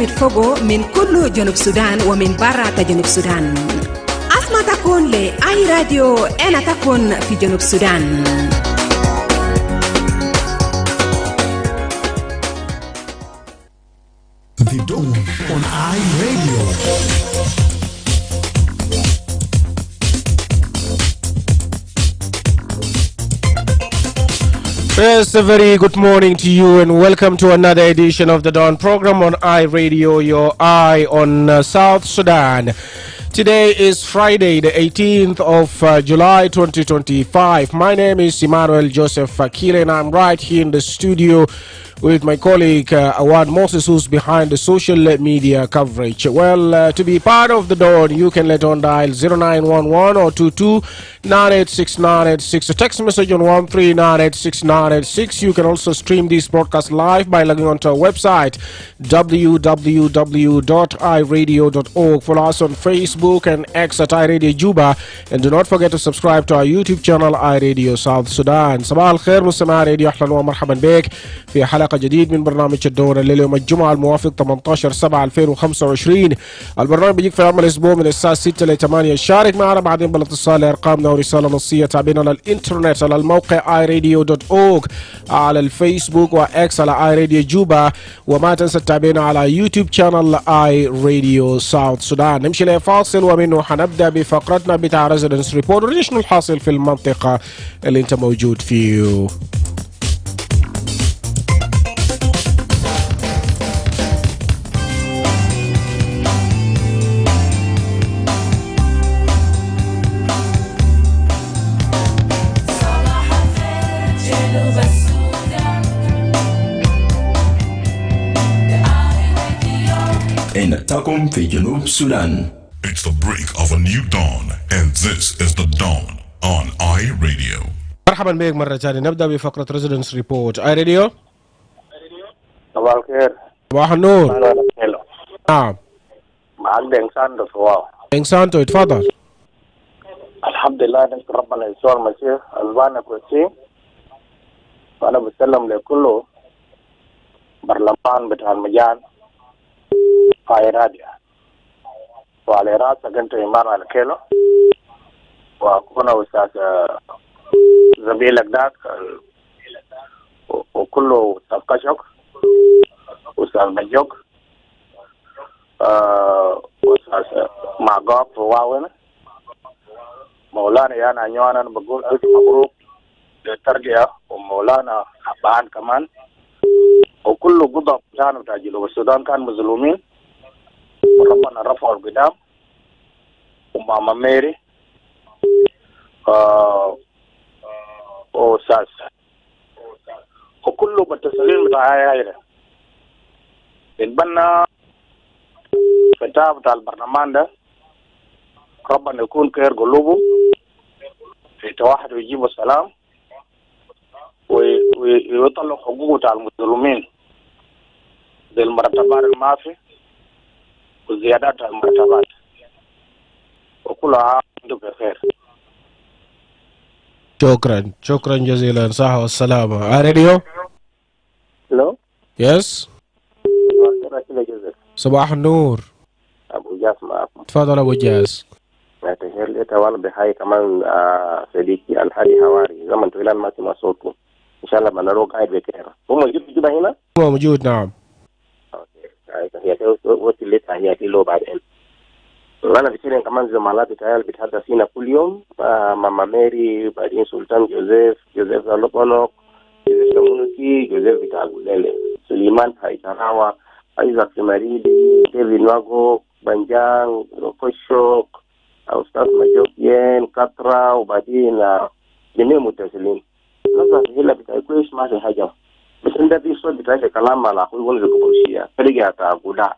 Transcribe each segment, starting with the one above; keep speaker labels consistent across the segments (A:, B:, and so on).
A: برامج فوقو من كل جنوب السودان ومن برا جنوب السودان. أسمع تكون لأي راديو أنا تكون في جنوب السودان.
B: The Dawn on iRadio.
C: Yes, a very good morning to you and welcome to another edition of the Dawn program on iRadio, your eye on South Sudan. Today is Friday, the 18th of July 2025. My name is Emmanuel Joseph Akile and I'm right here in the studio with my colleague Awad Moses, who's behind the social media coverage. Well, to be part of the Dawn, you can let on dial 0911 or 22 986986. A text message on 13986986. You can also stream this broadcast live by logging onto our website www.iradio.org. Follow us on Facebook and X at iRadio Juba, and do not forget to subscribe to our YouTube channel iRadio South Sudan. صباح الخير مستمعي راديو، اهلا ومرحبا بك في حلقة جديد من برنامج الدور الليل يوم الجمعة الموافق 18/7/2025. البرنامج بيجيك في عمل اسبوع من الساعة 6 ل 8. شارك معنا بعدين بالاتصال لارقامنا ورسالة نصية. تابعنا على الانترنت على الموقع iRadio.org، على الفيسبوك واكس على iRadio Juba، وما تنسى تتابعنا على يوتيوب channel iRadio South Sudan. نمشي لفاصل ومنه حنبدأ بفقرتنا بتاع ريزيدنس ريبورت، ونشوف الحاصل في المنطقة اللي انت موجود فيه.
B: إنكم في جنوب السودان.
D: It's the break of a new dawn, and this is the Dawn on iRadio.
C: مرحبا بك مرة ثانية. نبدأ بفقرة ريزيدنس ريبورت iRadio.
E: صباح الخير.
C: صباح النور. نعم.
E: معك بإنسان دفواو.
C: إنسان تو اتفضل.
E: الحمد لله نشكر ربنا يسوع المسيح البانا كويسين. وأنا بسلم لكله برلمان بتاع المجان في راديو. وعلى راسه كنت إمانويل أكيله، وأكون أستاذ زميلك ذاك وكله أستاذ كشك أستاذ مجوك أستاذ معقوب واوين مولانا. أنا نيوانا بقول ألف مبروك للترقية، ومولانا حبان كمان، وكل قضاء كانوا بتاع جنوب السودان كان مظلومين، وربنا رفعوا القدام، وماما ميري وأستاذ وكله بالتسليم بتاع هاي بنبنى فتاة بتاع البرلمان ده، ربنا يكون خير قلوبه يتوحد ويجيبوا السلام ويطلعوا حقوق بتاع المظلومين زي المرتبات المافي وزيادات المرتبات، وكل عام وانتم بخير.
C: شكرا جزيلا. صحة والسلامة. iRadio.
E: Hello.
C: Yes. صباح النور.
E: أبو جاس معكم.
C: تفضل أبو جاس.
E: تهير لي توالى بحي كمان صديقي الحالي حواري زمن طويل ما سمع صوتكم، إن شاء الله بنروح قاعد بخير. هو موجود جدا هنا؟
C: هو موجود نعم.
E: هي وصلت هي لو بعدين. وانا بصير كمان زملائي بتاعي بيتحدثين كل يوم، ماما ميري، بعدين سلطان جوزيف لوبونوك، جوزيف سمونكي، جوزيف بتاع غوليلي، سليمان هايتراوا، ايزاك سماريدي، ديفيد نواغو، بنجان، روكوشوك، استاذ مجوكيين، كاترا، وبعدين جميع متصلين. لازم هلا بتاعي كويس ما في حاجه، بس عند في صوت بتاعي كلام على اخوي ولد كبرشيه فريقه غودا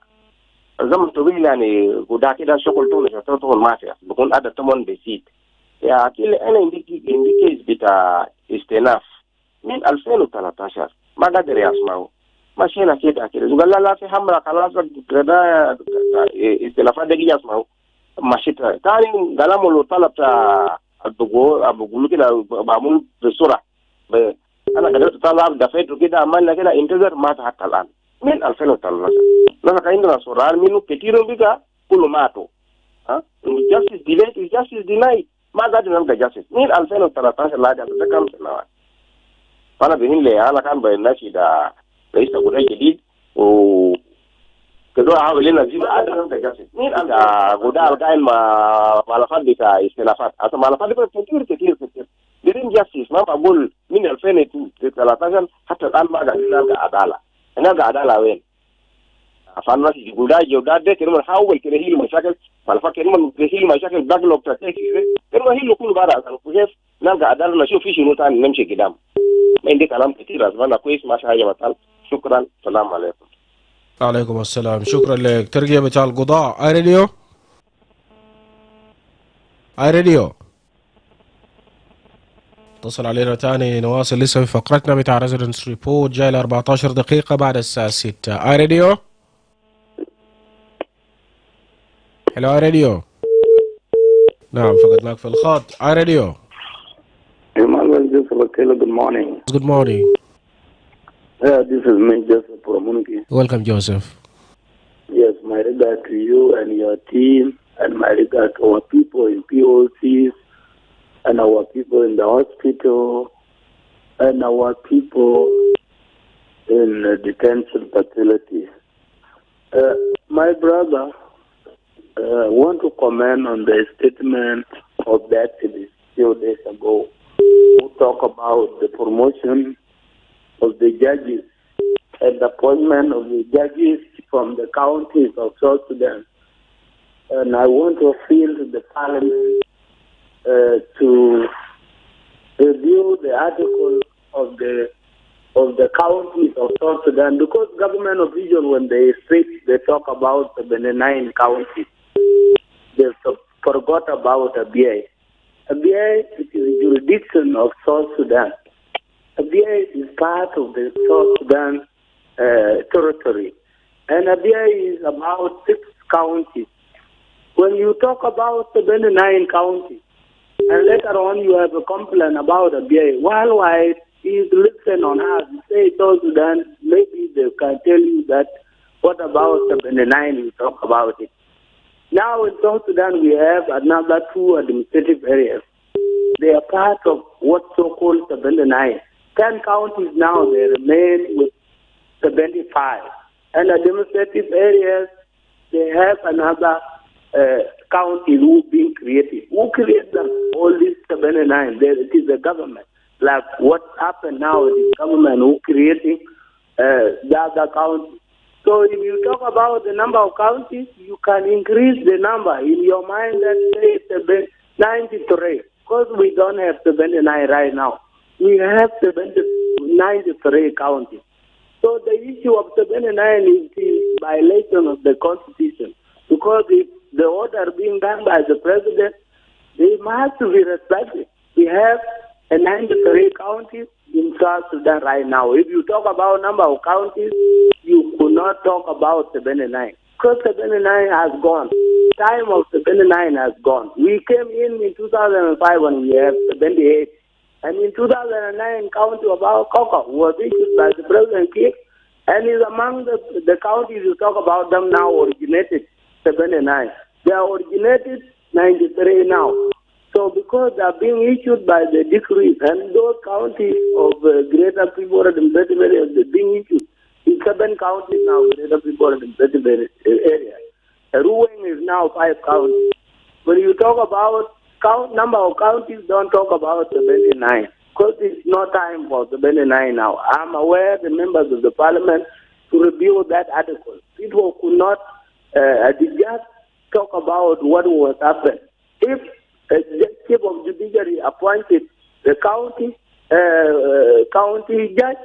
E: الزمن طويل، يعني غودا كده شغل طول شغل ما في بكون عدد 8 بسيط. يا أكيل أنا عندي كيس بتاع استئناف من 2013 ما قادر يسمعه، ماشينا كده قال لا في حمرة خلاص كده استئنافات دي يسمعه ماشي تاني كلامه لو طلب بقول كده بعمل بسرعة. أنا قدرت طلع دفعته كده عملنا كده انتظر ما حتى الآن min alfeno talna na kainda sorar minu ketiro biga kulumato justice delayed is justice denied ma ga dinan ga justice min alfeno talata la da kam sanawa ana bihin le ala kan bayyana shi da raisa guda jadid o kedo a wele na jiba adan da justice min da guda algain malafat bita istilafat asa malafat bita ketir dirin justice ma bagol min alfeno talata hatta al ma ga adala ina ga adala wen fanna si guda joda de kirman hawel kire hilu mashakil malfa kirman hilu mashakil backlog ta take kirman hilu kul bara san ku hes nan ga adala na shofi shi nutan nan ce gidam mai inde kalam kitira zana ko isma shaja matal shukran salam alaikum
C: عليكم السلام شكرا لك ترجمة القضاء اي راديو اتصل علينا تاني نواصل لسه في فقرتنا بتاع ريزيدنس ريبورت جاي ل 14 دقيقة بعد الساعة 6 اي راديو هلو اي راديو نعم فقدناك في الخط اي راديو
F: Emmanuel, Joseph Akile, good morning.
C: Good morning.
F: This is me, Joseph Puramuniki.
C: Welcome, Joseph.
F: Yes, my regard to you and your team, and my regard to our people in POCs, and our people in the hospital, and our people in detention facilities. My brother, want to comment on the statement of the activist few days ago, who talk about the promotion of the judges and the appointment of the judges from the counties of South Sudan. And I want to appeal to the parliament to review the article of the counties of South Sudan, because government officials, when they speak, they talk about the 29 counties. They forgot about ABA. ABA is the jurisdiction of South Sudan. ABA is part of the South Sudan territory. And ABA is about 6 counties. When you talk about the 29 counties, and later on you have a complaint about ABA, while is listen on us, say South Sudan, maybe they can tell you that what about the 29, you talk about it. Now in South Sudan we have another 2 administrative areas. They are part of what so-called 79. 10 counties now, they remain with 75. And administrative areas, they have another county who being created. Who created them? All these 79. It is the government. Like what happened now, it is government who creating the other county. So if you talk about the number of counties, you can increase the number in your mind and say 93. Because we don't have 79 right now. We have 93 counties. So the issue of 79 is the violation of the Constitution. Because if the order being done by the president, they must be respected. We have 93 counties in South Sudan right now. If you talk about number of counties, you could not talk about 79. Because 79 has gone. Time of 79 has gone. We came in 2005 when we have 78. And in 2009, county of our Coca was issued by the President Kiir, and is among the counties you talk about them now originated 79. They are originated 93 now. So because they are being issued by the decree, and those counties of greater people administrative areas, they're being issued in 7 counties now, greater people administrative areas. Ruweng is now 5 counties. When you talk about number of counties, don't talk about 79, because it's no time for 79 now. I'm aware the members of the parliament to review that article. People could not just talk about what was happened. If a chief of judiciary appointed the county judge,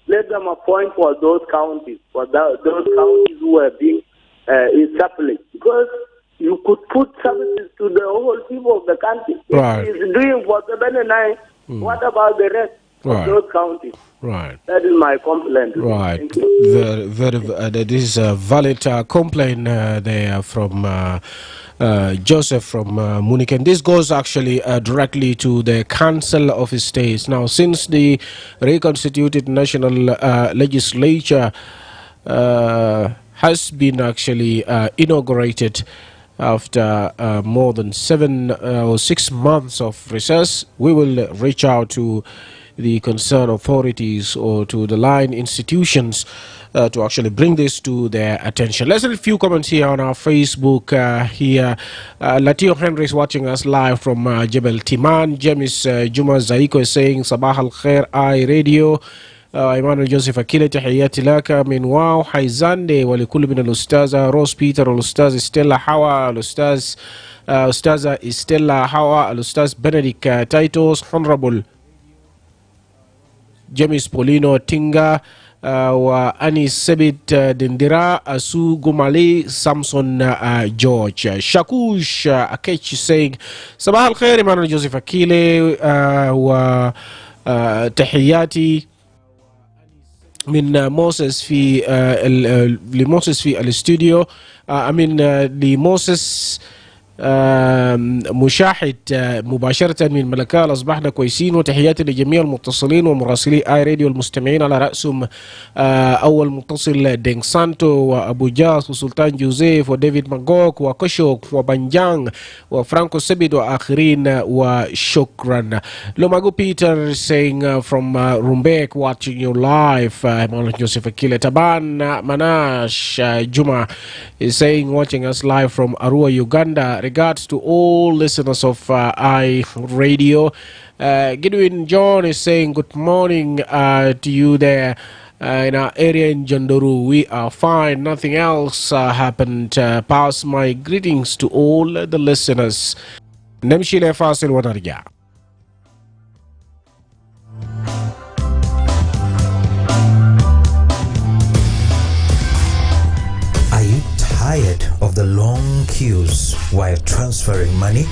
F: let them appoint for those counties, those counties who are being established, because you could put services to the whole people of the country.
C: Right.
F: If it's doing for 79, what about the rest of those counties?
C: Right.
F: That is my complaint.
C: Right.
F: Thank you.
C: That is a valid complaint there from Joseph from Munich. And this goes actually directly to the Council of States. Now, since the reconstituted National Legislature has been actually inaugurated after more than 7 or 6 months of recess. We will reach out to the concerned authorities or to the line institutions to actually bring this to their attention. Let's read a few comments here on our Facebook. Latio Henry is watching us live from Jebel Timan. James Juma Zaiko is saying Sabah al Khair I Radio. Emmanuel Joseph Akile تحياتي لك من واو حيزاندي ولكل من الأستاذة روز بيتر الأستاذ ستيلا حوا الأستاذ أستاذة ستيلا حوا الأستاذ بنديك تايتوس Honorable James Polino Tinga وأني سبت دندرا أسو غمالي سامسون جورج شاكوش أكيتش saying صباح الخير إيمانويل جوزيف أكيلي وتحياتي من موسس في لموسس في الاستوديو لموسس مشاهد مباشرة من ملكال. أصبحنا كويسين وتحياتي لجميع المتصلين ومراسلي آي راديو المستمعين على رأسهم أول متصل دينغ سانتو وأبو جاس وسلطان جوزيف وديفيد ماغوك وكشوك وبنجان وفرانكو سبيد وآخرين وشكرا. Lomago Peter saying from Rumbek watching you live. Emmanuel Joseph Akile Taban Manash Juma is saying watching us live from Arua, Uganda. Regards to all listeners of I Radio. Gidwin John is saying good morning to you there in our area in Jandoru. We are fine. Nothing else happened. Pass my greetings to all the listeners. Nemshile Fasil Wanarja.
G: Tired of the long queues while transferring money?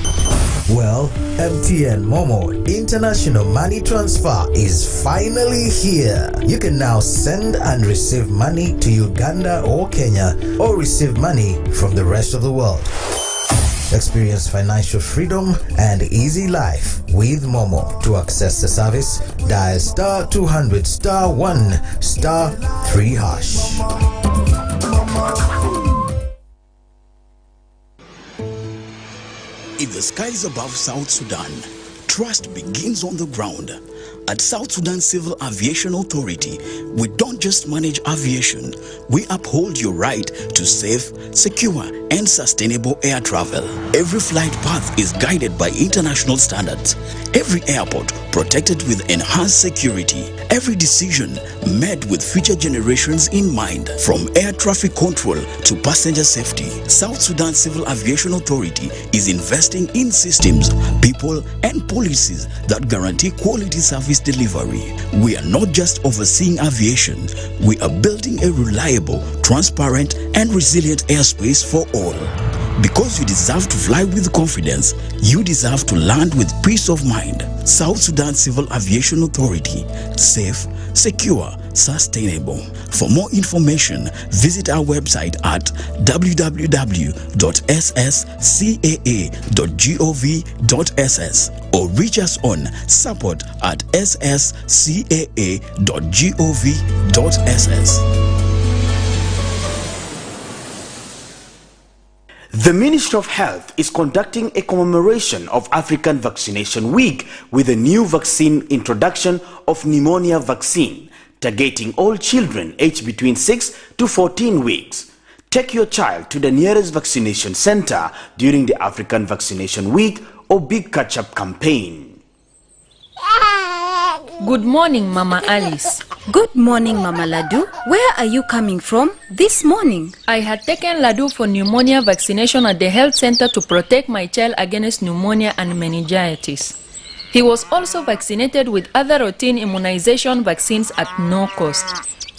G: Well, MTN Momo International Money Transfer is finally here. You can now send and receive money to Uganda or Kenya or receive money from the rest of the world. Experience financial freedom and easy life with Momo. To access the service, dial *200 *1 *3#.
H: In the skies above South Sudan, trust begins on the ground. At South Sudan Civil Aviation Authority, we don't just manage aviation, we uphold your right to safe, secure, and sustainable air travel. Every flight path is guided by international standards. Every airport protected with enhanced security. Every decision made with future generations in mind. From air traffic control to passenger safety, South Sudan Civil Aviation Authority is investing in systems, people, and policies that guarantee quality service delivery. We are not just overseeing aviation, we are building a reliable, transparent, and resilient airspace for all. Because you deserve to fly with confidence, you deserve to land with peace of mind. South Sudan Civil Aviation Authority. Safe, secure, sustainable. For more information, visit our website at www.sscaa.gov.ss or reach us on support@sscaa.gov.ss.
I: The Ministry of Health is conducting a commemoration of African Vaccination Week with a new vaccine introduction of pneumonia vaccine, targeting all children aged between 6 to 14 weeks. Take your child to the nearest vaccination center during the African Vaccination Week or Big Catch-up campaign.
J: Good morning, Mama Alice.
K: Good morning, Mama Ladu. Where are you coming from this morning?
J: I had taken Ladu for pneumonia vaccination at the health center to protect my child against pneumonia and meningitis. He was also vaccinated with other routine immunization vaccines at no cost.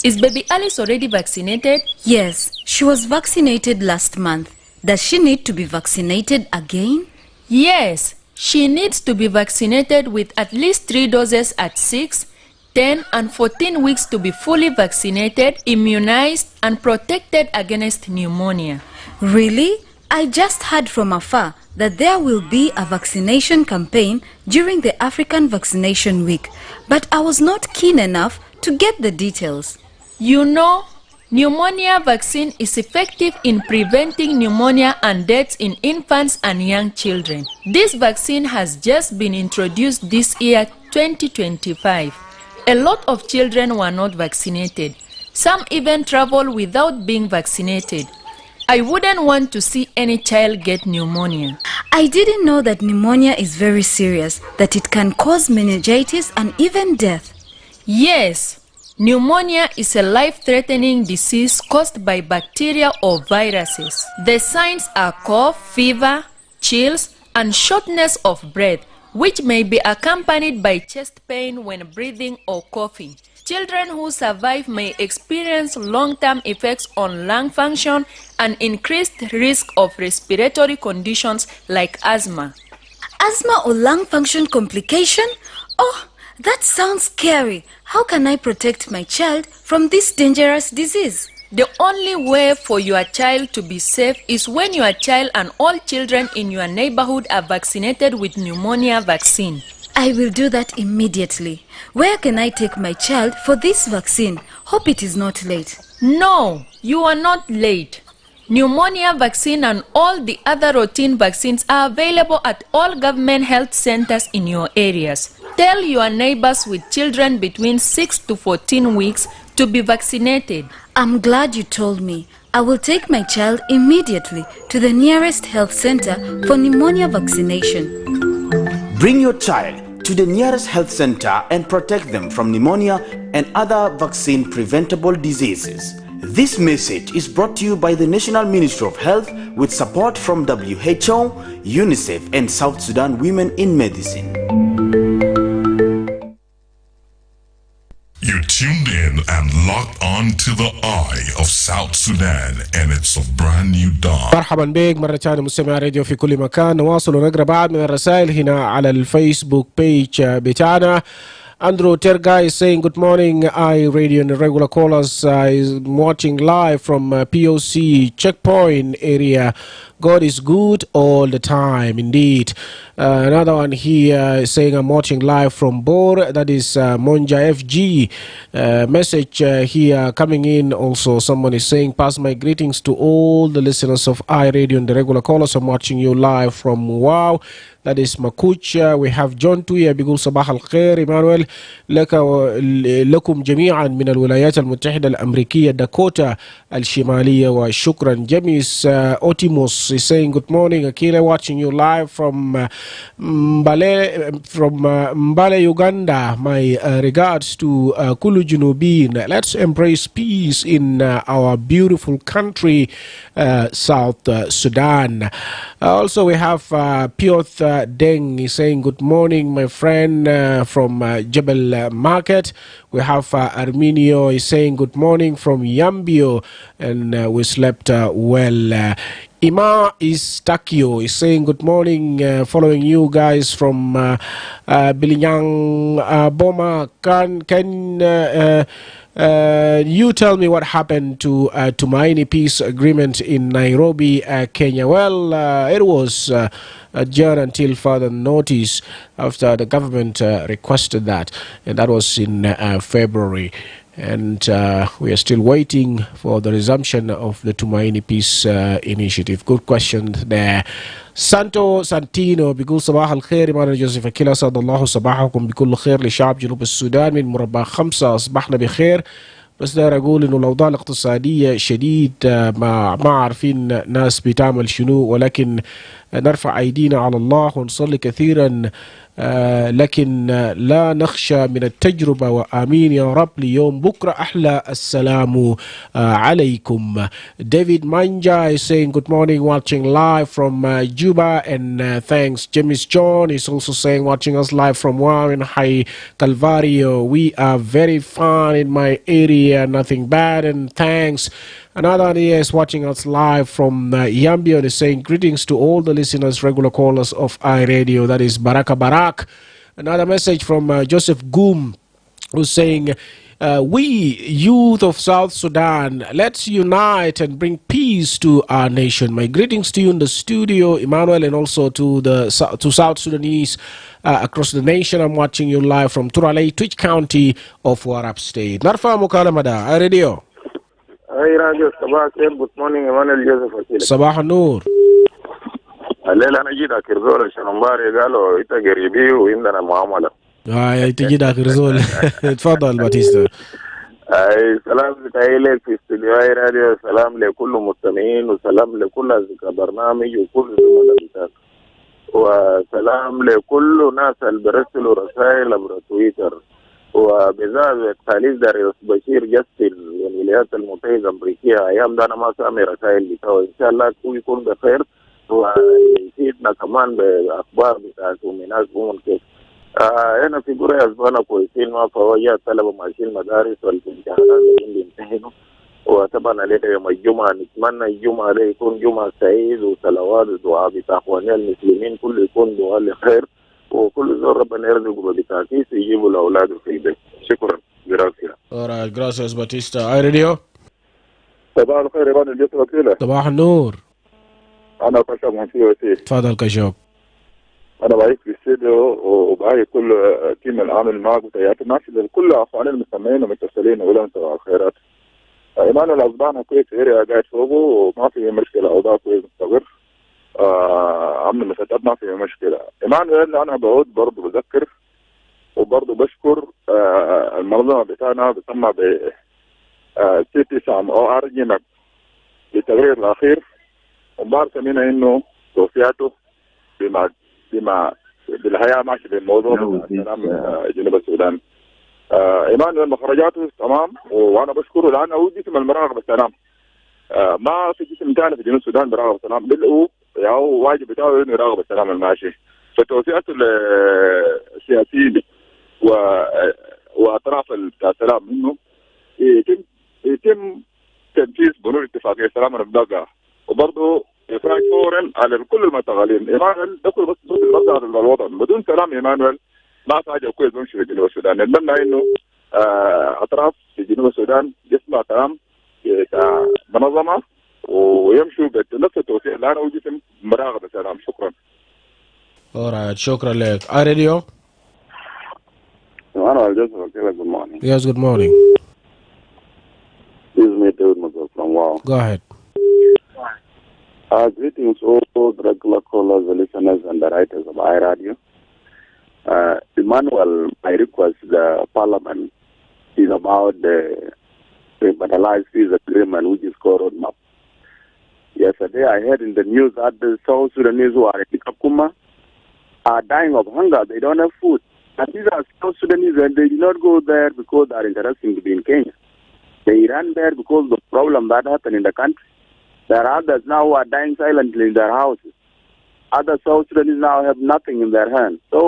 J: Is baby Alice already vaccinated?
K: Yes, she was vaccinated last month. Does she need to be vaccinated again?
J: Yes. She needs to be vaccinated with at least 3 doses at 6, 10, and 14 weeks to be fully vaccinated, immunized, and protected against pneumonia.
K: Really? I just heard from afar that there will be a vaccination campaign during the African Vaccination Week, but I was not keen enough to get the details.
J: You know, Pneumonia vaccine is effective in preventing pneumonia and deaths in infants and young children. This vaccine has just been introduced this year, 2025. A lot of children were not vaccinated. Some even travel without being vaccinated. I wouldn't want to see any child get pneumonia.
K: I didn't know that pneumonia is very serious, that it can cause meningitis and even death.
J: Yes. Pneumonia is a life-threatening disease caused by bacteria or viruses. The signs are cough, fever, chills, and shortness of breath, which may be accompanied by chest pain when breathing or coughing. Children who survive may experience long-term effects on lung function and increased risk of respiratory conditions like asthma.
K: Asthma or lung function complication? Oh, that sounds scary. How can I protect my child from this dangerous disease?
J: The only way for your child to be safe is when your child and all children in your neighborhood are vaccinated with pneumonia vaccine.
K: I will do that immediately. Where can I take my child for this vaccine? Hope it is not late.
J: No, you are not late. Pneumonia vaccine and all the other routine vaccines are available at all government health centers in your areas. Tell your neighbors with children between 6 to 14 weeks to be vaccinated.
K: I'm glad you told me. I will take my child immediately to the nearest health center for pneumonia vaccination.
I: Bring your child to the nearest health center and protect them from pneumonia and other vaccine-preventable diseases. This message is brought to you by the National Ministry of Health with support from WHO, UNICEF, and South Sudan Women in Medicine.
D: You tuned in and locked on to the eye of South Sudan, and it's a brand new dawn.
C: مرحبا بك مرة ثانية مستمع راديو في كل مكان. نواصل ونقرأ بعض من الرسائل هنا على الفيسبوك بيج بتاعنا. Andrew Tergai is saying good morning, I radio and regular callers is watching live from POC checkpoint area. God is good all the time, indeed. Another one here is saying I'm watching live from Bor, that is Monja FG. Message here coming in also, someone is saying pass my greetings to all the listeners of iRadio and the regular callers. I'm watching you live from Wow, that is Makuch. We have John Tuya بيقول صباح الخير Emmanuel لكم جميعا من الولايات المتحدة الأمريكية داكوتا الشمالية وشكرا. جيمس Otimos is saying good morning Akile, watching you live from Mbale, Uganda. My regards to Kulu Junubin. Let's embrace peace in our beautiful country, South Sudan. Also we have Piotr Deng is saying good morning my friend from Jebel Market. We have Arminio is saying good morning from Yambio, and we slept well. Ima Istakio is saying good morning, following you guys from Bilinyang Boma. Can you tell me what happened to Tumaini peace agreement in Nairobi, Kenya? Well, it was adjourned until further notice after the government requested that, and that was in February. And we are still waiting for the resumption of the Tumaini Peace Initiative. Good question there. Santo Santino بيقول صباح الخير إيمانويل جوزيف أكيلا، أسعد الله صباحكم بكل خير لشعب جنوب السودان من مربع 5. أصبحنا بخير، بس داير أقول إنه الأوضاع الاقتصادية شديد، ما عارفين ناس بتعمل شنو، ولكن نرفع أيدينا على الله ونصلي كثيرا، لكن لا نخشى من التجربة، وآمين يا رب ليوم بكرة أحلى. السلام عليكم. David Manja is saying good morning, watching live from Juba, and thanks. James John is also saying watching us live from Warren High Calvario. We are very fine in my area, nothing bad, and thanks. Another one here is watching us live from Yambio and is saying greetings to all the listeners, regular callers of iRadio. That is Baraka Barak. Another message from Joseph Goom, who's saying, we, youth of South Sudan, let's unite and bring peace to our nation. My greetings to you in the studio, Emmanuel, and also to South Sudanese across the nation. I'm watching you live from Turalei, Twitch County of Warrap State. Narfa Mukalamada, iRadio.
L: اي راجل صباح الخير. جود مورنينج ايمانويل جوزيف اكيله.
C: صباح النور.
L: الليله انا جيت اخر زول عشان امبارح قالوا انت قريبي وعندنا معامله.
C: تجي اخر زول. تفضل باتيستا.
L: اي سلام بتاعي لك في استوديو اي راديو، سلام لكل المستمعين وسلام لكل اصدقاء برنامج وكل زملاء، وسلام لكل ناس اللي بيرسلوا رسائل عبر تويتر، وبذات خالد داريوس بشير جاستن من الولايات المتحده الامريكيه. ايام ده انا ما سامع رسائل بتاعه، ان شاء الله يكون بخير ويفيدنا كمان باخبار بتاعته من ناس ممكن. هنا في قرية أسبانا كويسين، ما فوجات طلبة ماشيين المدارس والامتحانات اللي بيمتحنوا. وطبعا علينا يوم الجمعة نتمنى الجمعة ده يكون جمعة سعيد وصلوات ودعاء بتاع اخواننا المسلمين، كله يكون دعاء لخير، وكل زول ربنا يرزقه بتاكيس يجيبوا لاولاده في البيت. شكرا. جراسيا.
C: Alright, gracias Batista. Ay radio.
L: صباح الخير يا بني الجسر وكيله.
C: صباح النور.
L: انا كشف من سي وسي.
C: تفضل كشف.
L: انا بعيش في الاستديو وبعي كل تيم العامل معك وتيات الناس كل اخواننا المستمعين ومتصلين ولهم صباح الخيرات. ايمانويل اصبحنا كويس اريا قاعد فوقه وما في مشكله، اوضاع كويس مستقر. عمل مسدات ما في مشكله. ايمانويل انا بعود برضه بذكر وبرضه بشكر المنظمه بتاعنا بتسمى ب سيتي سام او ارجنك بالتغيير الاخير، ومبارك سمينا انه توصياته بما بالحياه ماشي بالموضوع سلام جنوب السودان. ايمانويل مخرجاته تمام، وانا بشكره لانه هو جسم المراقبه السلام. ما في جسم ثاني في جنوب السودان براقب السلام، بل هو واجب بتاعه انه يراقب السلام الماشي. فتوصيات السياسيين واطراف بتاع السلام انه يتم تنفيذ بنود اتفاقيه السلام المبدأ، وبرضه إفراج فورا على كل المتغالين. ايمانويل دخل بس المبدأ الوطن، بدون سلام ايمانويل ما في حاجه كويس بمشي في جنوب السودان. نتمنى انه اطراف في جنوب السودان يسمع كلام بتاع منظمه ويمشوا بنفس التوصيه لانه هو جسم مراقبه السلام. شكرا.
C: Alright, شكرا لك. Ay radio.
L: Emmanuel Joseph, good morning.
C: Yes, good morning.
L: This is me, David Mazur from Wow.
C: Go ahead.
L: Greetings all the regular callers, the listeners, and the writers of iRadio. Emmanuel, my request the Parliament is about the revitalized peace agreement, which is called roadmap. Yesterday, I heard in the news that the South Sudanese who are in Kakuma are dying of hunger. They don't have food. And these are South Sudanese, and they did not go there because they are interested to be in Kenya. They ran there because of the problem that happened in the country. There are others now who are dying silently in their houses. Other South Sudanese now have nothing in their hands. So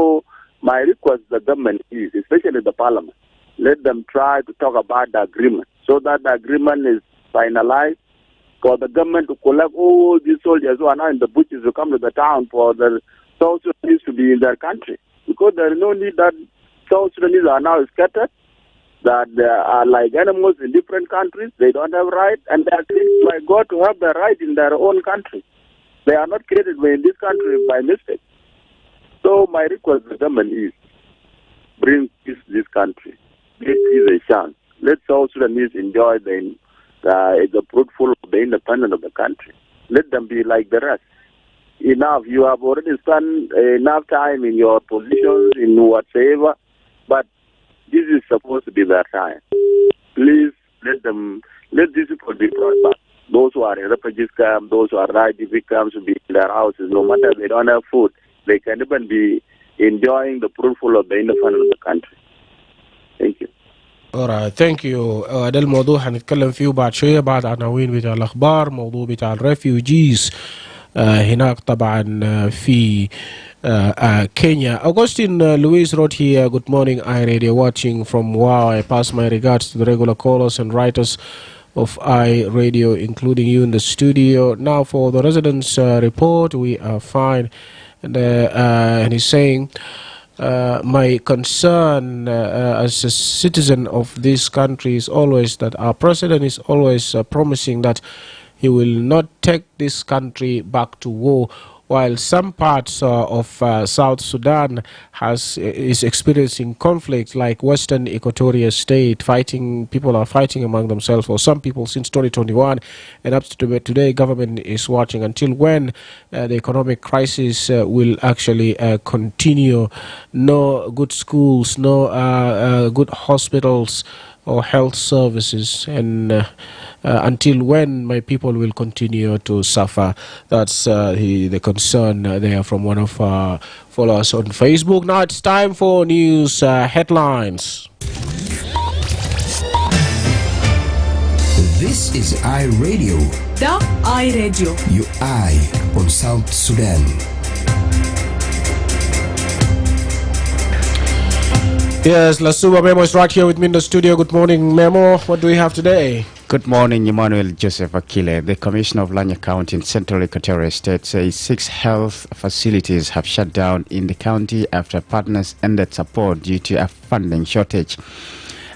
L: my request to the government is, especially the Parliament, let them try to talk about the agreement so that the agreement is finalized for the government to collect all these soldiers who are now in the bushes to come to the town for the South Sudanese to be in their country. Because there is no need that South Sudanese are now scattered, that they are like animals in different countries. They don't have rights, and they are created by God to have the right in their own country. They are not created in this country by mistake. So my request to the government is, bring peace to this country. Give peace a chance. Let South Sudanese enjoy the fruitful of the independence of the country. Let them be like the rest. Enough. You have already spent enough time in your positions, in whatever, but this is supposed to be their time. Please let these people be brought back. Those who are in refugee camps, those who are refugee camps to be in their houses, no matter they don't have food, they can even be enjoying the fruitful of the independence of the country. Thank you.
C: Alright, thank you. ده الموضوع هنتكلم فيه بعد شوية بعد عناوين بتاع الأخبار. موضوع بتاع الريفيوجيز هناك طبعا في Kenya. Augustine Luis wrote here, good morning, iRadio, watching from Wow. I pass my regards to the regular callers and writers of iRadio, including you in the studio. Now for the residents report, we are fine. And he's saying, my concern as a citizen of this country is always that our president is always promising that he will not take this country back to war while some parts of South Sudan is experiencing conflict, like Western Equatoria State, people are fighting among themselves, or some people, since 2021, and up to today, government is watching until when the economic crisis will actually continue. No good schools, no good hospitals or health services, and until when my people will continue to suffer. That's the concern there from one of our followers on Facebook. Now it's time for news headlines.
B: This is iRadio.
A: The iRadio.
B: Your eye on South Sudan.
C: Yes, Lasuba Memo is right here with me in the studio. Good morning, Memo. What do we have today?
M: Good morning, Emmanuel Joseph Akile. The Commissioner of Lanya County in Central Equatoria State says 6 health facilities have shut down in the county after partners ended support due to a funding shortage.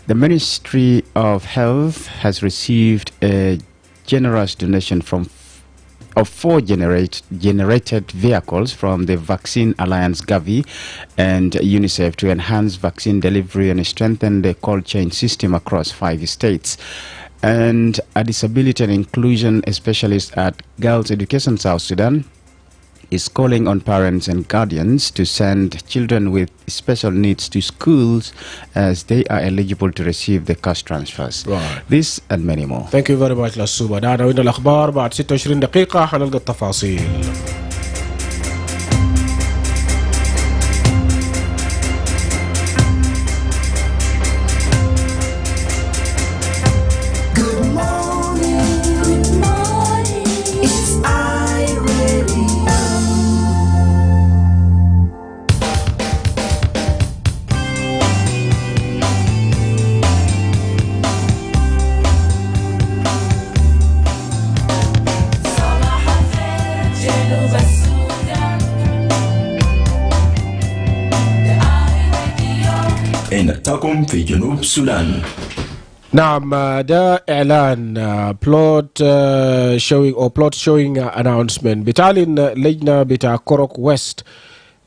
M: The Ministry of Health has received a generous donation of 4 generated vehicles from the Vaccine Alliance Gavi and UNICEF to enhance vaccine delivery and strengthen the cold chain system across 5 states. And a disability and inclusion specialist at Girls Education South Sudan is calling on parents and guardians to send children with special needs to schools as they are eligible to receive the cash transfers.
C: Right.
M: This and many more.
C: Thank you very much لسوبة. دعنا وين الأخبار بعد 26 دقيقة حنلقى التفاصيل.
B: إنتكم في جنوب السودان.
C: نعم ده إعلان plot showing announcement بتعلن لجنة بتاع كوروك ويست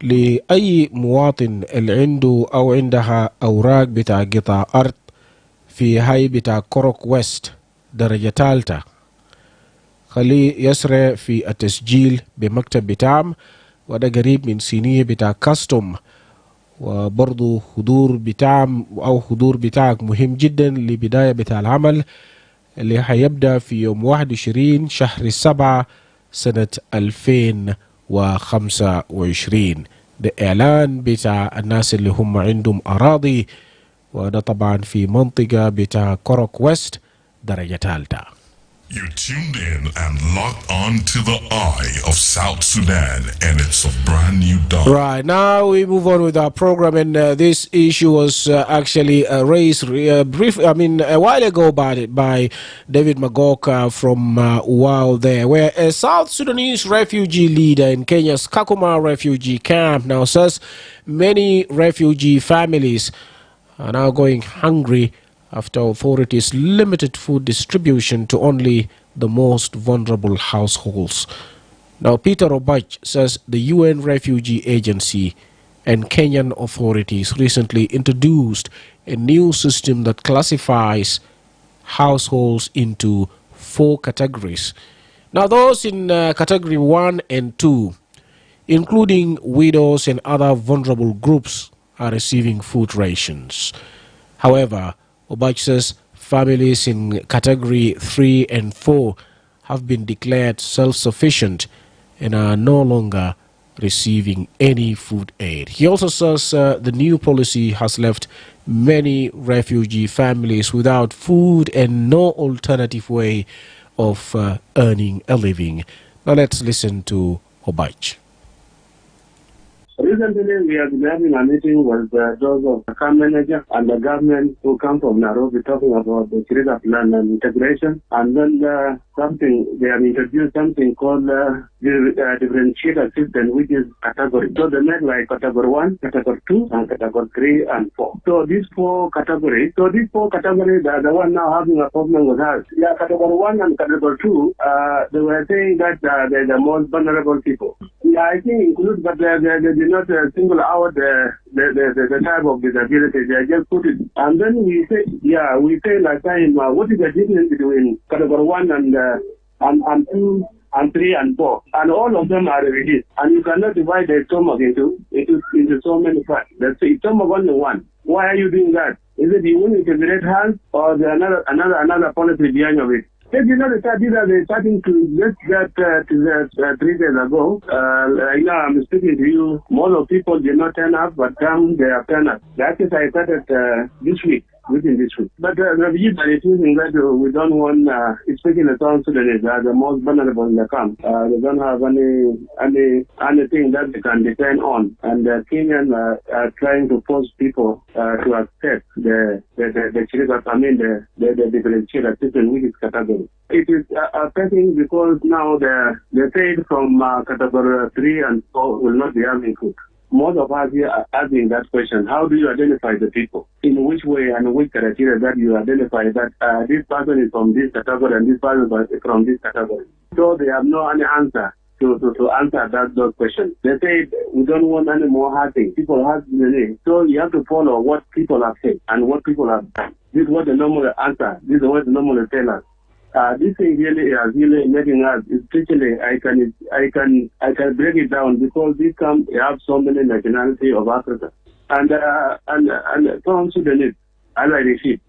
C: لأي مواطن اللي عنده أو عندها أوراق بتاع قطع أرض في هاي بتاع كوروك ويست درجة ثالثة خليه يسرع في التسجيل بمكتب بتاعم، وده قريب من سينية بتاع كاستوم. وبرضو حضور بتاعك مهم جدا لبداية بتاع العمل اللي هيبدأ في يوم 21 شهر 7 سنة 2025. ده إعلان بتاع الناس اللي هم عندهم أراضي، وده طبعا في منطقة بتاع كوروك ويست درجة ثالثة.
D: You tuned in and locked on to the eye of South Sudan, and it's a brand new dawn.
C: Right, now we move on with our program, and this issue was actually raised a while ago by David Magoka from Uwao there, where a South Sudanese refugee leader in Kenya's Kakuma refugee camp now says many refugee families are now going hungry after authorities limited food distribution to only the most vulnerable households. Now, Peter Obach says the UN Refugee Agency and Kenyan authorities recently introduced a new system that classifies households into 4 categories. Now, those in category 1 and 2, including widows and other vulnerable groups, are receiving food rations. However, Obach says families in category 3 and 4 have been declared self-sufficient and are no longer receiving any food aid. He also says the new policy has left many refugee families without food and no alternative way of earning a living. Now let's listen to Obach.
N: Recently, we have been having a meeting with those of the camp manager and the government who come from Nairobi talking about the Creator Plan and integration. And then they have introduced something called differentiated system, which is category. So they make like category 1, category 2, and category 3 and 4. So these 4 categories, they are the one now having a problem with us. Yeah, category 1 and category 2, they were saying that they're the most vulnerable people. Yeah, I think include, but they did not single out the type of disability. They just put it, and then we say last time, what is the difference between category 1 and 2 and 3 and 4, and all of them are reduced, and you cannot divide the stomach into so many parts. Let's say stomach only one. Why are you doing that? Is it you want to integrate health, or there another policy behind of it? They did not start. These are they starting to just that 3 days ago. Right now I'm speaking to you. Most of people did not turn up, but they have turned up. That is I started within this week. But the refugees are refusing that we don't want, especially the South Sudanese, are the most vulnerable in the camp. They don't have anything that they can depend on. And the Kenyans are trying to force people to accept the differentiated system, which is category. It is affecting because now they say from category 3 and 4 will not be having food. Most of us here are asking that question. How do you identify the people? In which way and which criteria that you identify that this person is from this category and this person is from this category? So they have no any answer to answer those questions. They say we don't want any more hurting. People have the name. So you have to follow what people have said and what people have done. This is what the normal answer. This is what the normal tell us. This thing really is really making us, especially I can break it down because we have so many nationalities of Africa and South Sudanese, as I repeat,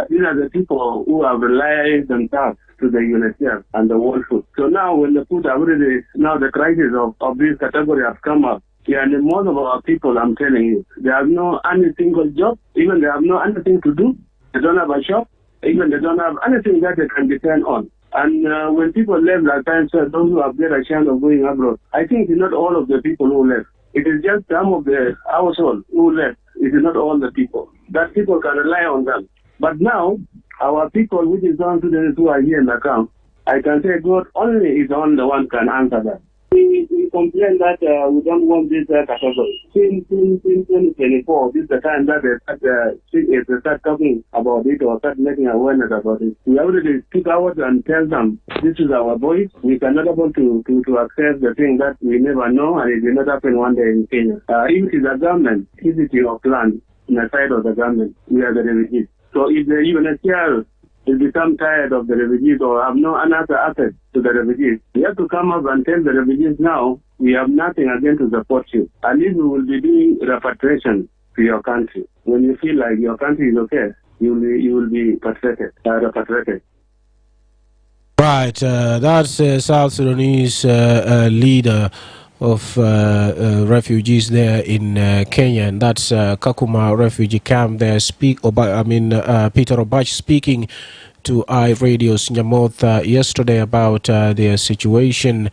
N: these are the people who have relied themselves to the UNHCR and the World Food. So now when the food now the crisis of this category have come up. Yeah, and most of our people, I'm telling you, they have no any single job, even they have no anything to do. They don't have a shop. Even they don't have anything that they can depend on. And when people left last time, so those who have get a chance of going abroad, I think it's not all of the people who left. It is just some of the household who left. It is not all the people. That people can rely on them. But now, our people, which is down to the who are here in the camp, I can say God only is the only one can answer that. We complain that we don't want this category. Since 2024, this is the time that they start talking about it or start making awareness about it. We already speak out and tell them this is our voice. We cannot able to accept the thing that we never know and it will not happen one day in Kenya. If it is a government, visiting of land in the side of the government, we are the refugees. So if the UNHCR will become tired of the refugees or have no another access to the refugees, we have to come up and tell the refugees now, we have nothing again to support you. At least we will be doing repatriation to your country. When you feel like your country is okay, you will be repatriated.
C: Right, that's South Sudanese leader of refugees there in Kenya, and that's Kakuma refugee camp there. Peter Obach speaking to iRadio's Nyamoth yesterday about their situation.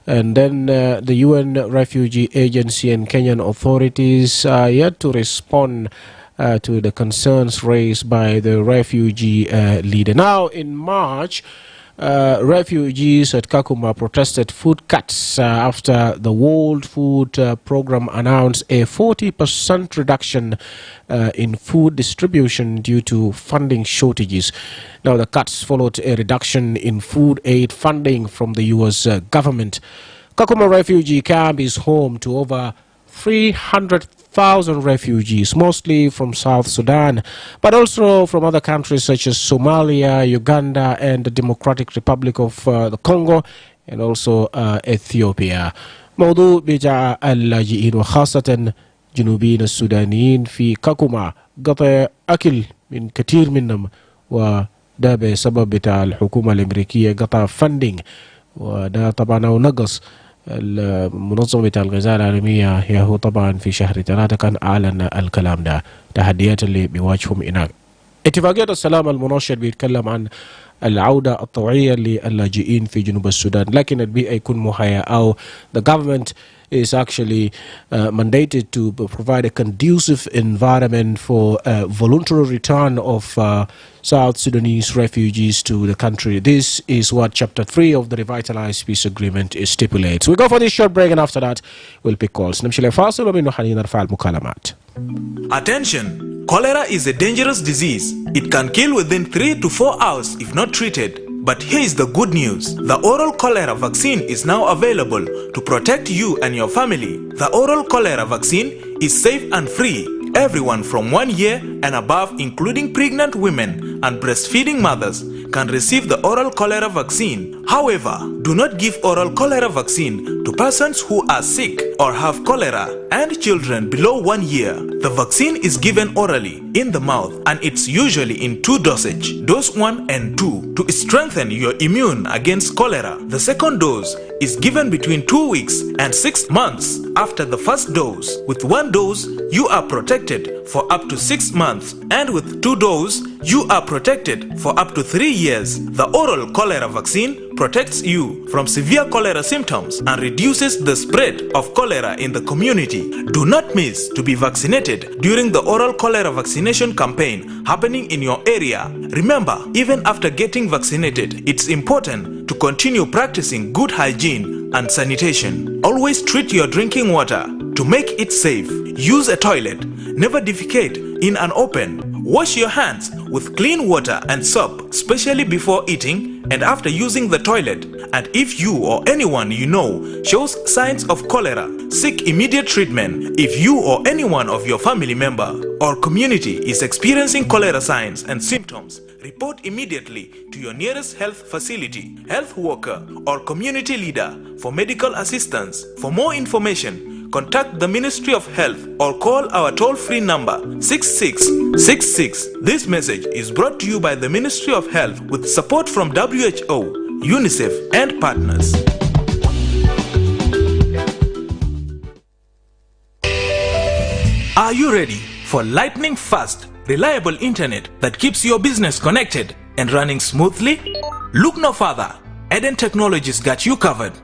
C: And then the UN Refugee Agency and Kenyan authorities are yet to respond to the concerns raised by the refugee leader. Now in March, refugees at Kakuma protested food cuts after the World Food Program announced a 40% reduction in food distribution due to funding shortages. Now the cuts followed a reduction in food aid funding from the U.S. government. Kakuma refugee camp is home to over 300,000 refugees, mostly from South Sudan, but also from other countries such as Somalia, Uganda, and the Democratic Republic of the Congo, and also Ethiopia. موضوع بجاء اللاجئين وخاصة جنوبيين السودانيين في كاكوما قطع أكل من كثير منهم، وده بسبب بتاع الحكومة الأمريكية قطع فندنج، وده طبعا نقص المنظمة الغذاء العالمية. هو طبعا في شهر 3 كان أعلن الكلام ده، تحديات اللي بيواجههم هناك. اتفاقية السلام المناشر بيتكلم عن العودة الطوعية للاجئين في جنوب السودان، لكن البيئة يكون مهيئة أو the government is actually mandated to provide a conducive environment for voluntary return of South Sudanese refugees to the country. This is what Chapter 3 of the Revitalized Peace Agreement stipulates. We go for this short break, and after that we'll pick calls. نمشي لفاصل ومنه حنين نرفع المكالمات.
O: Attention! Cholera is a dangerous disease. It can kill within 3 to 4 hours if not treated. But here's the good news. The oral cholera vaccine is now available to protect you and your family. The oral cholera vaccine is safe and free. Everyone from 1 year and above, including pregnant women and breastfeeding mothers, can receive the oral cholera vaccine. However, do not give oral cholera vaccine to persons who are sick or have cholera and children below 1 year. The vaccine is given orally in the mouth and it's usually in 2 dosage, dose 1 and 2, to strengthen your immune against cholera. The second dose is given between 2 weeks and 6 months after the first dose. With 1 dose, you are protected for up to 6 months, and with 2 doses, you are protected for up to 3 years. The oral cholera vaccine protects you from severe cholera symptoms and reduces the spread of cholera in the community. Do not miss to be vaccinated during the oral cholera vaccination campaign happening in your area. Remember, even after getting vaccinated, it's important to continue practicing good hygiene and sanitation. Always treat your drinking water to make it safe. Use a toilet. Never defecate in an open. Wash your hands with clean water and soap, especially before eating and after using the toilet. And if you or anyone you know shows signs of cholera, seek immediate treatment. If you or anyone of your family member or community is experiencing cholera signs and symptoms, report immediately to your nearest health facility, health worker, or community leader for medical assistance. For more information, contact the Ministry of Health or call our toll-free number 6666. This message is brought to you by the Ministry of Health with support from WHO, UNICEF, and partners. Are you ready for lightning fast, reliable internet that keeps your business connected and running smoothly? Look no further. Eden Technologies got you covered.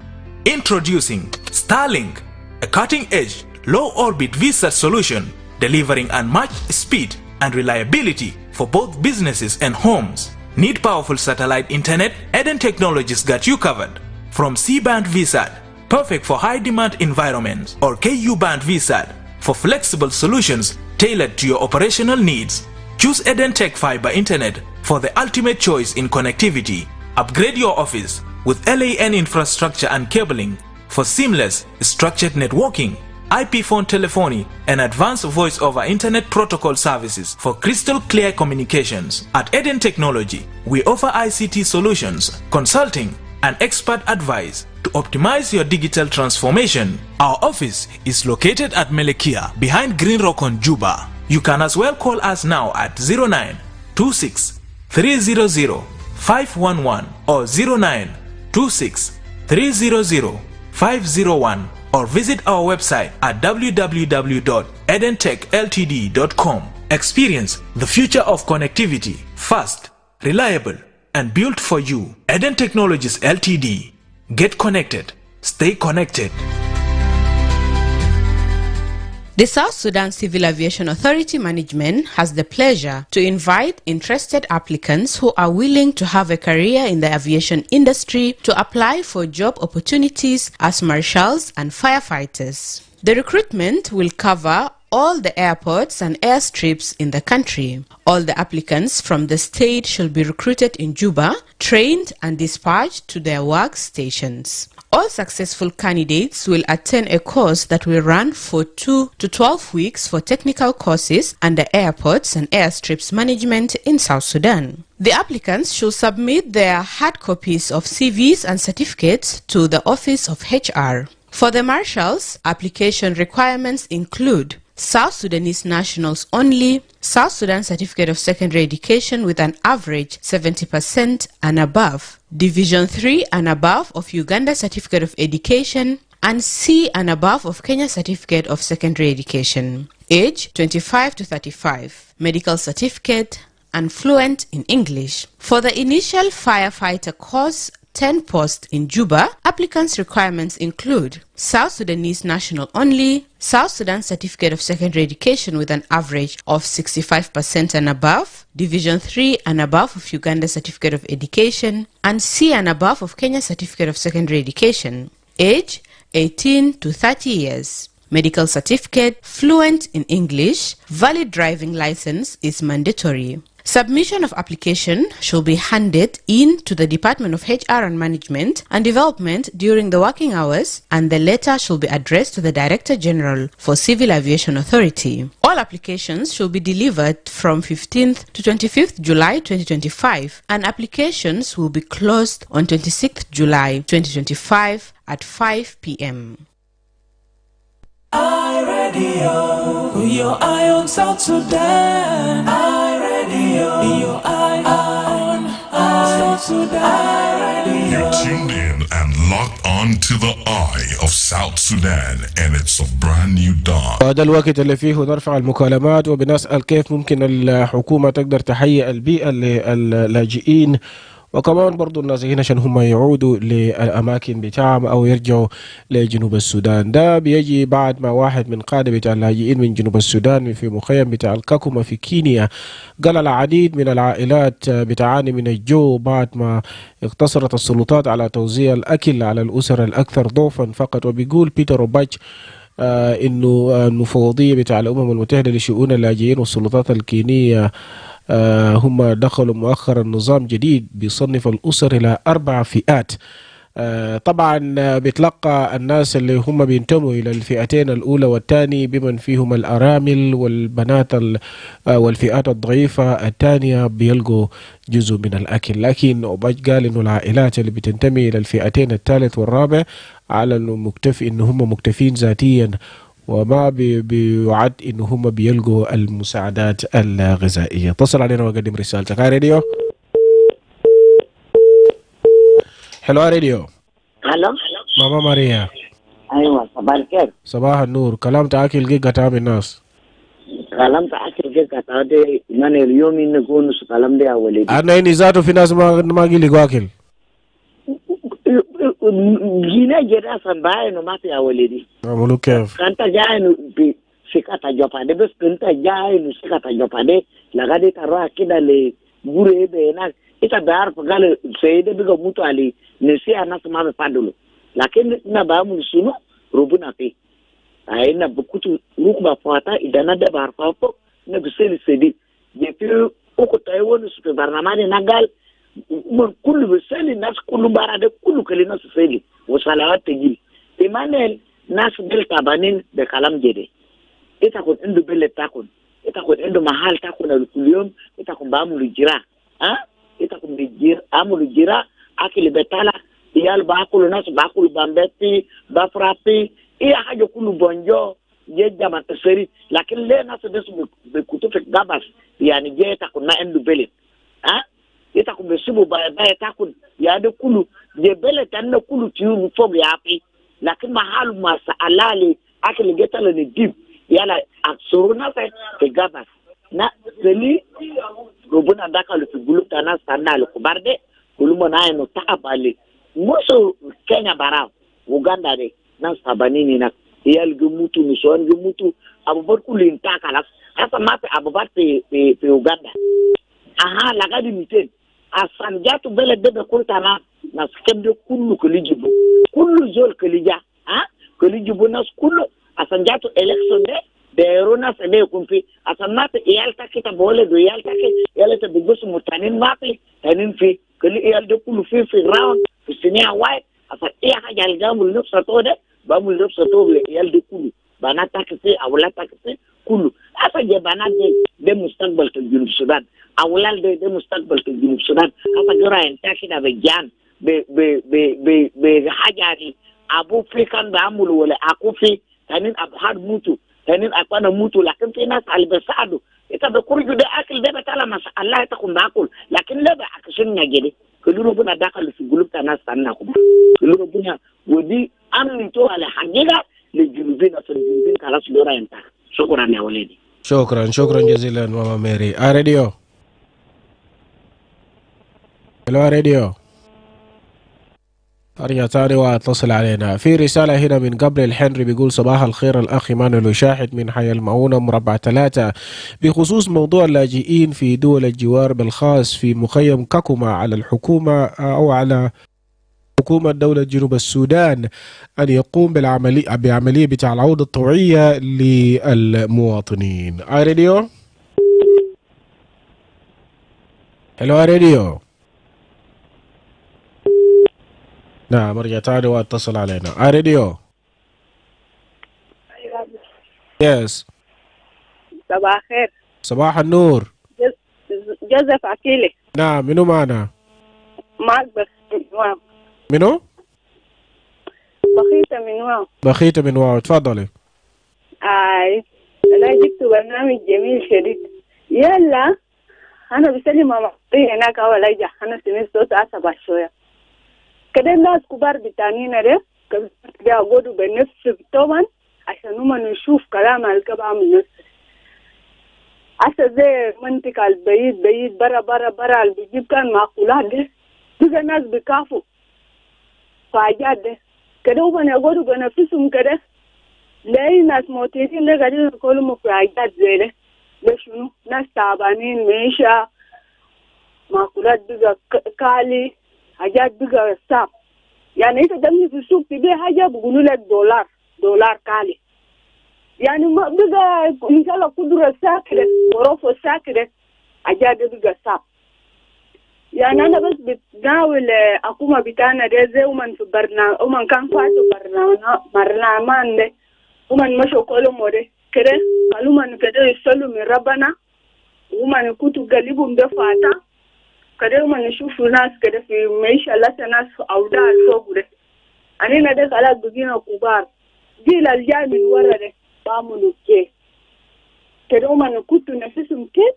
O: Introducing Starlink, a cutting-edge, low-orbit VSAT solution delivering unmatched speed and reliability for both businesses and homes. Need powerful satellite internet? Eden Technologies got you covered. From C-band VSAT, perfect for high-demand environments, or Ku-band VSAT for flexible solutions tailored to your operational needs. Choose Eden Tech Fiber Internet for the ultimate choice in connectivity. Upgrade your office with LAN infrastructure and cabling for seamless structured networking, IP phone telephony, and advanced voice over internet protocol services for crystal clear communications. At Eden Technology, we offer ICT solutions, consulting, and expert advice to optimize your digital transformation. Our office is located at Melekia behind Green Rock on Juba. You can as well call us now at 0926 300 511 or 0926 300 501, or visit our website at www.edentechltd.com. Experience the future of connectivity, fast, reliable, and built for you. Eden Technologies Ltd. Get connected. Stay connected.
P: The South Sudan Civil Aviation Authority Management has the pleasure to invite interested applicants who are willing to have a career in the aviation industry to apply for job opportunities as marshals and firefighters. The recruitment will cover all the airports and airstrips in the country. All the applicants from the state shall be recruited in Juba, trained and dispatched to their workstations. All successful candidates will attend a course that will run for 2 to 12 weeks for technical courses under airports and airstrips management in South Sudan. The applicants should submit their hard copies of CVs and certificates to the Office of HR. For the marshals, application requirements include South Sudanese nationals only, South Sudan Certificate of Secondary Education with an average 70% and above, Division 3 and above of Uganda Certificate of Education, and C and above of Kenya Certificate of Secondary Education. Age 25 to 35, medical certificate, and fluent in English. For the initial firefighter course, 10 posts in Juba, applicants' requirements include South Sudanese national only, South Sudan Certificate of Secondary Education with an average of 65% and above, Division 3 and above of Uganda Certificate of Education, and C and above of Kenya Certificate of Secondary Education. Age 18 to 30 years. Medical certificate, fluent in English, valid driving license is mandatory. Submission of application should be handed in to the Department of HR and Management and Development during the working hours, and the letter should be addressed to the Director General for Civil Aviation Authority. All applications should be delivered from 15th to 25th July 2025, and applications will be closed on 26th July 2025 at 5 p.m.
Q: iRadio, put your eye on South Sudan. iRadio, your eye on South Sudan.
D: You're tuned in and locked on to the eye of South Sudan, and it's a brand new dawn.
C: وهذا الوقت اللي فيه نرفع المكالمات وبنسأل كيف ممكن الحكومة تقدر تهيئ البيئة للاجئين، وكمان برضو النازحين عشان هم يعودوا للأماكن بتاعهم أو يرجعوا لجنوب السودان. ده بيجي بعد ما واحد من قادة بتاع اللاجئين من جنوب السودان في مخيم بتاع الكاكوما في كينيا قال العديد من العائلات بتعاني من الجوع بعد ما اقتصرت السلطات على توزيع الأكل على الأسر الأكثر ضعفا فقط. وبيقول بيتر روباتش إنه المفوضية بتاع الأمم المتحدة لشؤون اللاجئين والسلطات الكينية هم دخلوا مؤخرا نظام جديد بيصنف الأسر إلى 4 فئات. طبعا بيتلقى الناس اللي هم بينتموا إلى الفئتين الأولى والثاني بمن فيهم الأرامل والبنات والفئات الضعيفة الثانية بيلقوا جزء من الأكل. لكن أوباج قال إنه العائلات اللي بتنتمي إلى الفئتين الثالث والرابع على إنه إن هم مكتفين ذاتيا وما بيعد إنه هم بيلقوا المساعدات الغذائية. اتصل علينا وقدم رسالتك. راديو حلو. راديو
R: الو
C: ماما ماريا.
R: ايوه صباح الخير.
C: صباح النور. كلام تاكل جيجا تام الناس.
R: كلام تاكل جيجا تاودي من اليوم نكون كلام دي اولي.
C: انا اني ذاته في ناس ما قيلي واكل.
R: جينا جدا سنباي نو ما في اولي.
C: عملوا كيف؟
R: كنت جاي بسكاتا جوبادي بس كنت جاي بسكاتا جوبادي لغادي تروح كده لغوري بينك ita bayar pagale sai da biga mutu ali ne sai ana sama ba fadulo lakin na ba mu sunu rubuna fi ai na bukutu ruku ba fata idan da bar fafo na biseli sedi je fi uku tayi wani su barnamani na gal mun kullu biseli nas kullu barade kullu kali nas sedi wa salawat tagil Emmanuel nas delta banin da kalam jede ita ko indu belle takun ita ko indu mahal takun al kulyum ita ko ba mu jira ha ita kum bijir amul jira akili betala iyal bakulu nas bakulu bambeti bafrapi iya haja kulu bonjo je jama tseri lakin le nas desu be kutu fek gabas yani je ta kunna endu bele ha ita kum besubu ba ta kun ya de kulu je bele tan na kulu tiyu fog yapi lakin mahalu masa alali akili getala ni dib yala aksuruna fe gabas na seli rubuna daka lufi guluta na sana lukubarde gulumo na eno taabali muso Kenya barao Uganda de na sabanini na iyal gumutu mishon gumutu abubar kulin takalas asa mape abubar pe Uganda aha lagadi miten asan jatu bele bebe kulta na skemde kullu kolijibu kullu zol kolija ha kolijibu na kullu asan jatu election de Berona sebe kumpi asamate iyalta kita bole do iyalta ke iyalta bigos mutanin mapi tanin fi kali iyalda kulu fi round sinia white asa iya hajal gamul nufsa tode bamul nufsa toble iyalda kulu bana takisi awla takisi kulu asa je bana de mustaqbal to junub Sudan awlal de mustaqbal to junub Sudan asa jora en takida be jan be hajari abu frikan da amul wala akufi tanin abhad mutu tanin akwana mutu lakin fi nas albasado ita da kurju da akil da betala masa Allah ta kun bakul lakin la ba akishin na gede kullu buna dakal fi gulubta nas sanna kuma kullu buna wodi amni to ala haqiqa li junubina fi junubin kala su dora yanta shukran ya walidi
C: shukran jazilan mama Mary. Radio hello radio أرجع تاني واتصل علينا. في رسالة هنا من جابريل هنري بيقول صباح الخير الأخ إيمانويل وشاهد من حي المعونة مربع 3 بخصوص موضوع اللاجئين في دول الجوار بالخاص في مخيم كاكوما على الحكومة أو على حكومة دولة جنوب السودان أن يقوم بعملية بتاع العودة الطوعية للمواطنين. راديو حلوة راديو. نعم ارجع تاني واتصل علينا. راديو. يس.
S: صباح الخير.
C: صباح النور.
S: جوزيف أكيلي.
C: نعم منو معنا؟
S: معك بس
C: منو؟
S: بخيتة من واو.
C: بخيتة من واو، تفضلي.
S: أنا جبت برنامج جميل شديد. يلا أنا بسلم ماما هناك أول أجا أنا سمعت صوت عصبة شوية كده. الناس كبار بتانينا ده كده أقعدوا بنفس طبعا عشان هما نشوف كلام الكبا من نفس عسى زي منطقة البعيد بعيد برا اللي بيجيب كان معقولات ده بقى الناس بيكافوا فحاجات ده كده هما يقعدوا بنفسهم كده. لاقي ناس موتين ده قاعدين يقولوا في حاجات زي ده. ده شنو؟ ناس تعبانين معيشة معقولات بقى كالي حاجات بقى صعب. يعني انت تمشي في السوق تبيع حاجة بيقولوا لك دولار كالي. يعني ما بقى ان شاء الله قدرة ساكرة ورفو ساكرة حاجات بقى صعب. يعني انا بس بتناول حكومة بتاعنا ده زي ومن في برنامج ومن كان فاتوا برنامج ده ومن مشوا كلهم ده كده قالوا من كده يصلوا من ربنا ومن كنتوا قلبهم ده فاتا كده ومن نشوفوا ناس كده في معيشة لسه ناس أوضاع الفوق ده. أنا ده خلاص بقينا كبار جيل الجاي من ورا ده بعملوا كيف كده ومن كنتوا نفسهم كيف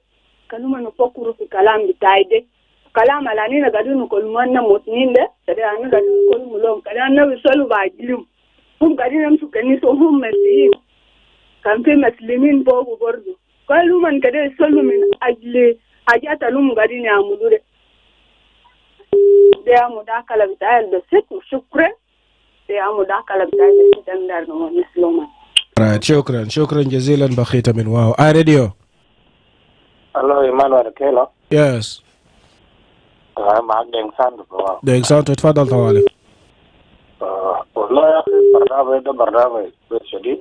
S: كانوا من يفكروا في كلام بتاعي ده كلام على أننا قاعدين نقول منا موتنين ده كده أنا قاعدين نقول ملهم كده أنا بيصلوا بعجلهم هم قاعدين يمشوا كنيسة وهم مسيحيين كان في مسلمين فوق برضه قالوا من كده يصلوا من أجل حاجات اللي قاعدين يعملوا ده مداخلة بتاعي البسيط وشكرا. ده مداخلة بتاعي البسيط أندر نسلوما.
C: شكرا جزيلا بخيتة من واو. راديو.
E: Hello, Emmanuel Akile.
C: يس.
E: معك دينسان واو.
C: دينسان تفضل طوالي.
E: والله يا أخي برنامج ده برنامج شديد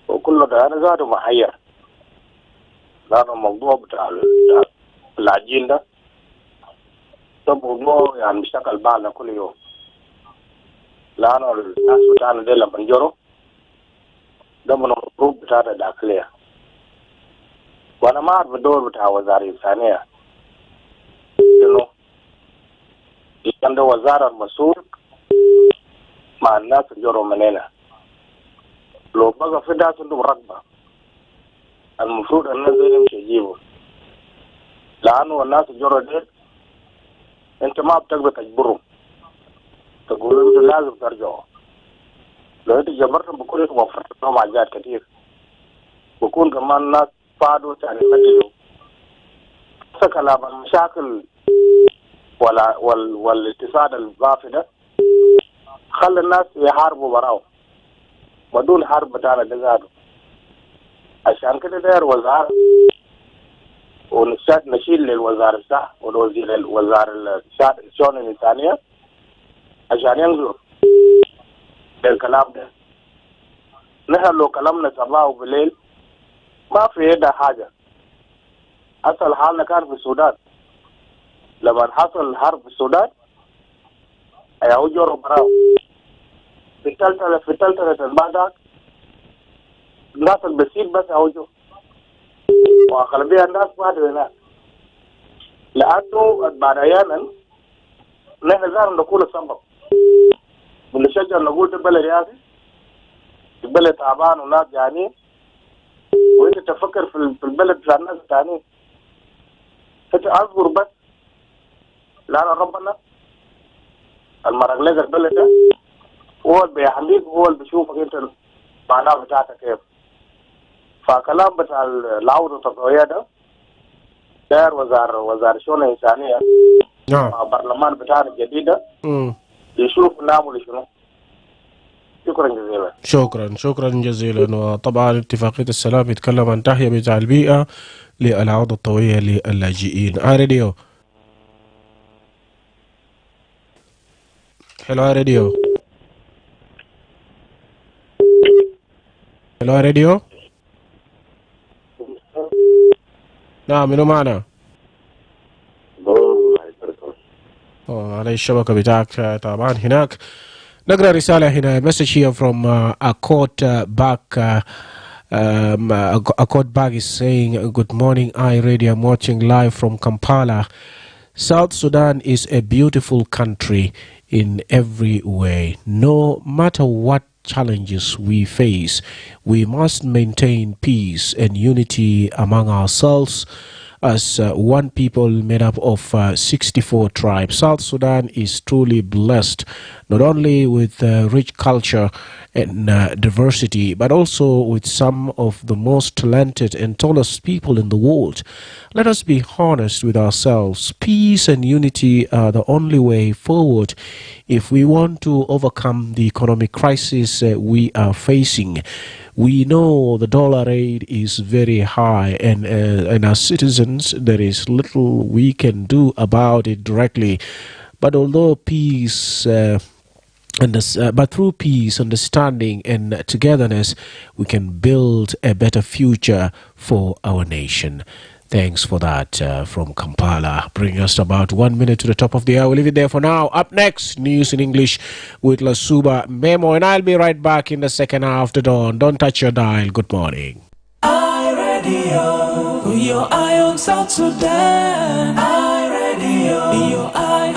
E: وكله ده أنا ذاته محير لأنه الموضوع بتاع العجين ده موضوع يعني بيشتغل بالنا كل يوم لأنه الناس بتاعنا دي لما بنجروا ده من المفروض بتاعنا الداخلية وأنا ما أعرف الدور بتاع وزارة الإنسانية إنه كان ده وزارة المسؤول مع الناس اللي جروا مننا لو بقى في ناس عندهم رغبة المفروض الناس دي يمشي يجيبوا لأنه الناس اللي جروا دي انت ما بتقدر تجبرهم تقول انتوا لازم ترجعوا لو انت جبرتهم بكون انتوا وفرت لهم حاجات كتير بكون كمان الناس فادوا يعني يقتلوا كلام المشاكل والاقتصاد الضعف ده خلى الناس يحاربوا براهم بدون حرب بتاعنا ده ذاته عشان كده داير وزارة ونشيل للوزارة الصح والوزير وزارة الشؤون الإنسانية عشان ينظر للكلام ده. نحن لو كلامنا صباح وبالليل ما في يدا حاجة. أصل حالنا كان في السودان لما حصل حرب في السودان أيهو جورو براو في تلتلة بعدك الناس البسيط بس أوجو وأغلبية الناس بعد هناك لأنه بعد أحيانا نحن لازم نقول السبب بنشجع نقول ده بلد يا أخي البلد تعبان وناس جعانين وأنت تفكر في البلد بتاع الناس الثانيين أنت أصبر بس لأن ربنا المرق لك البلد ده هو اللي بيحميك وهو اللي بيشوفك أنت المعنى بتاعتك كيف. فكلام بتاع العودة التطوعية ده داير وزارة الشؤون الإنسانية مع برلمان بتاعنا الجديد ده يشوف نعمل شنو. شكرا جزيلا.
C: شكرا جزيلا. وطبعا اتفاقية السلام يتكلم عن تحية بتاع البيئة للعودة الطوعية للاجئين. راديو. حلو راديو. حلو راديو. نعم منو معنا؟ على الشبكة بتاعك طبعا هناك. نقرأ رسالة هنا. message here from Akot Bak. Akot Bak is saying, good morning, iRadio. I'm watching live from Kampala. South Sudan is a beautiful country in every way. No matter what challenges we face, we must maintain peace and unity among ourselves as one people made up of 64 tribes. South Sudan is truly blessed, not only with rich culture and diversity, but also with some of the most talented and tallest people in the world. Let us be honest with ourselves. Peace and unity are the only way forward if we want to overcome the economic crisis we are facing. We know the dollar rate is very high, and as citizens, there is little we can do about it directly. But although peace, but through peace, understanding, and togetherness, we can build a better future for our nation. Thanks for that from Kampala. Bring us about 1 minute to the top of the hour. We'll leave it there for now. Up next, news in English with Lasuba Memo, and I'll be right back in the second half of the dawn. Don't touch your dial. Good morning.
Q: iRadio, your eye on South Sudan. iRadio, your eye.